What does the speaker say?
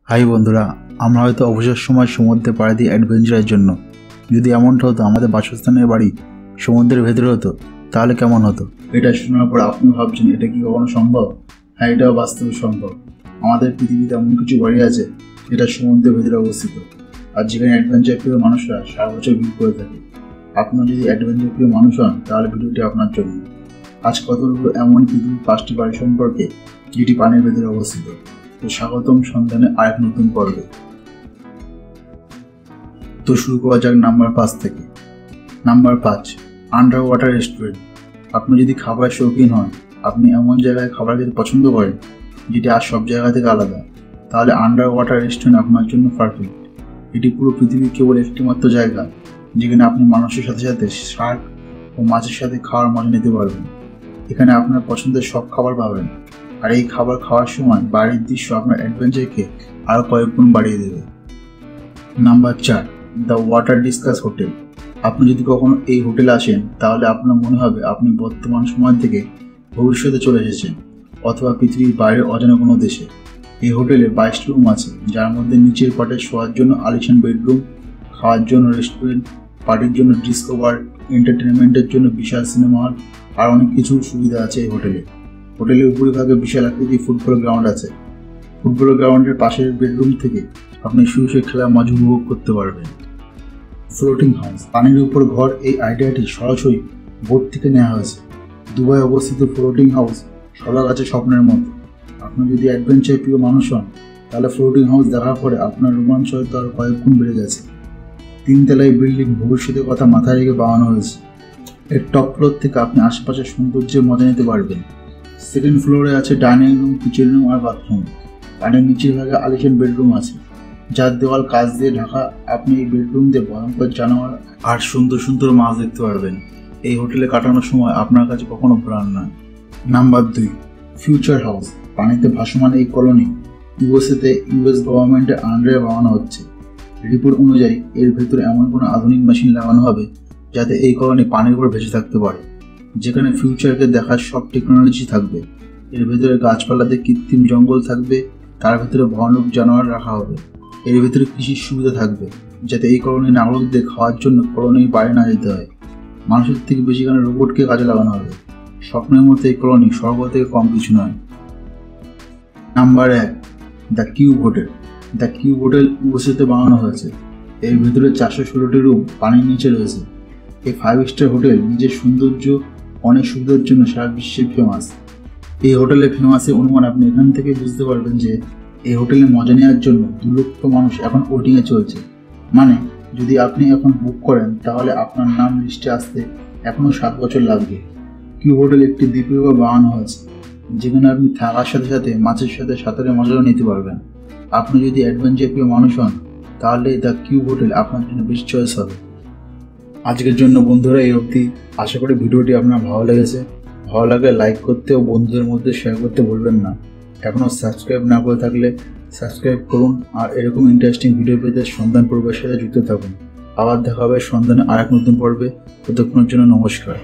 High বন্ধুরা, আমরা হয়তো অবসর সময় সমুদ্রে পাড়ি দিই অ্যাডভেঞ্চারের জন্য। যদি এমনটা হতো আমাদের বাসস্থানের বাড়ি সমুদ্রের ভেতরে হতো তাহলে কেমন হতো? এটা শোনার পর আপনি ভাবছেন এটা কি কখনো সম্ভব? হ্যাঁ, এটাও বাস্তবে সম্ভব। আমাদের পৃথিবীতে এমন কিছু বাড়ি আছে যেটা সমুদ্রের ভেতরে অবস্থিত, আর যেখানে অ্যাডভেঞ্চার প্রিয় মানুষরা সারা বছর ভিড় করে থাকে। আপনার যদি অ্যাডভেঞ্চার প্রিয় মানুষ হন তাহলে ভিডিওটি আপনার জন্য। আজ কথা বলবো এমন পৃথিবীর 5টি বাড়ি সম্পর্কে যেটি পানির ভেতরে অবস্থিত। তো স্বাগতম সন্ধানে আরেক নতুন পর্বে। তো শুরু করা যাক নাম্বার 5 থেকে। Number 5, under water restaurant. আপনি যদি খাবার শৌখিন হন, আপনি এমন জায়গায় খাবার খেতে পছন্দ করেন যেটি আর সব জায়গা থেকে আলাদা, তাহলে আন্ডার ওয়াটার রেস্টুরেন্ট আপনার জন্য পারফেক্ট। এটি পুরো পৃথিবীর কেবল একটি মাত্র জায়গা যেখানে আপনি মানুষের সাথে সাথে শার্ক ও মাছের সাথে খাওয়ার মজা নিতে পারবেন। এখানে আপনার পছন্দের সব খাবার পাবেন, আর এই খাবার খাওয়ার সময় বাইরের দৃশ্য আপনার অ্যাডভেঞ্চারকে আরও কয়েক গুণ বাড়িয়ে দেবে। Number 4, the water discuss hotel. আপনি যদি কখনো এই হোটেলে আসেন তাহলে আপনার মনে হবে আপনি বর্তমান সময় থেকে ভবিষ্যতে চলে এসেছেন, অথবা পৃথিবীর বাইরে অজানা কোনো দেশে। এই হোটেলে 22টি রুম আছে, যার মধ্যে নিচের পাটে শোয়ার জন্য আলিশান বেডরুম, খাওয়ার জন্য রেস্টুরেন্ট, পার্টির জন্য ডিস্কো বার, এন্টারটেনমেন্টের জন্য বিশাল সিনেমা হল, আর অনেক কিছু সুবিধা আছে এই হোটেলে। হোটেলের উপরিভাগে বিশাল আকৃতির ফুটবল গ্রাউন্ড আছে। ফুটবল গ্রাউন্ডের পাশের বেডরুম থেকে আপনি শুয়ে খেলার মজা উপভোগ করতে পারবেন। ফ্লোটিং হাউস, পানির উপর ঘর। এই আইডিয়াটি সরাসরি বোট থেকে নেওয়া হয়েছে। দুবাই অবস্থিত ফ্লোটিং হাউস সবার কাছে স্বপ্নের মতো। আপনি যদি অ্যাডভেঞ্চার প্রিয় মানুষ হন তাহলে ফ্লোটিং হাউস দেখার পরে আপনার রোমাঞ্চ হয়তো আরও কয়েক গুণ বেড়ে গেছে। 3 তলায় বিল্ডিং, ভবিষ্যতের কথা মাথায় রেখে বানানো হয়েছে। এর টপ ফ্লোর থেকে আপনি আশেপাশের সৌন্দর্যের মজা নিতে পারবেন। সেকেন্ড ফ্লোরে আছে ডাইনিং রুম, কিচেন রুম আর বাথরুম। পানির নিচের ভাগে আলিশান বেডরুম আছে, যার দেওয়াল কাঁচ দিয়ে ঢাকা। আপনি এই বেডরুম দিয়ে ভয়ঙ্কর জানোয়ার আর সুন্দর সুন্দর মাছ দেখতে পারবেন। এই হোটেলে কাটানোর সময় আপনার কাছে কখনো ভোলার নয়। Number 2, future house. পানিতে ভাসমান এই কলোনি ইউএসএতে ইউএস গভর্নমেন্টের আন্ডারে বানানো হচ্ছে। রিপোর্ট অনুযায়ী এর ভেতরে এমন কোনো আধুনিক মেশিন লাগানো হবে যাতে এই কলোনি পানির উপর ভেসে থাকতে পারে, যেখানে ফিউচারকে দেখার সব টেকনোলজি থাকবে। এর ভেতরে গাছপালাতে কৃত্রিম জঙ্গল থাকবে, তার ভেতরে ভয়ানক জানোয়ার রাখা হবে। এর ভেতরে কৃষির সুবিধা থাকবে যাতে এই কলোনির নাগরিকদের খাওয়ার জন্য কলোনির বাইরে না যেতে হয়। মানুষের থেকে বেশি এখানে রোবটকে কাজে লাগানো হবে। স্বপ্নের মধ্যে এই কলোনি স্বর্গ থেকে কম কিছু নয়। Number 1, the cube hotel. The cube hotel ইউএসএতে বানানো হয়েছে। এর ভেতরে 416টি রুম পানির নিচে রয়েছে। এই 5 স্টার হোটেল নিজের সৌন্দর্য অনেক সুবিধার জন্য সারা বিশ্বে ফেমাস। এই হোটেলে ফেমাসের অনুমান আপনি এখান থেকে বুঝতে পারবেন যে এই হোটেলে মজা নেওয়ার জন্য 2 লক্ষ মানুষ এখন ওয়েটিংয়ে চলছে। মানে যদি আপনি এখন বুক করেন তাহলে আপনার নাম লিস্টে আসতে এখনও 7 বছর লাগবে। কিউব হোটেল একটি দ্বীপের উপর বানানো হয়েছে, যেখানে আপনি থাকার সাথে সাথে মাছের সাথে সাঁতারের মজাও নিতে পারবেন। আপনি যদি অ্যাডভেঞ্চার প্রিয় মানুষ হন তাহলে দ্য কিউব হোটেল আপনার জন্য বেস্ট চয়েস হবে। আজকের জন্য বন্ধুরা এই অবধি। আশা করি ভিডিওটি আপনার ভালো লেগেছে। ভালো লাগলে লাইক করতে ও বন্ধুদের মধ্যে শেয়ার করতে ভুলবেন না। এখনও সাবস্ক্রাইব না করে থাকলে সাবস্ক্রাইব করুন, আর এরকম ইন্টারেস্টিং ভিডিও পেতে সন্ধান পর্বের সাথে যুক্ত থাকুন। আবার দেখা হবে সন্ধানে আরেক নতুন পর্বে। ততক্ষণের জন্য নমস্কার।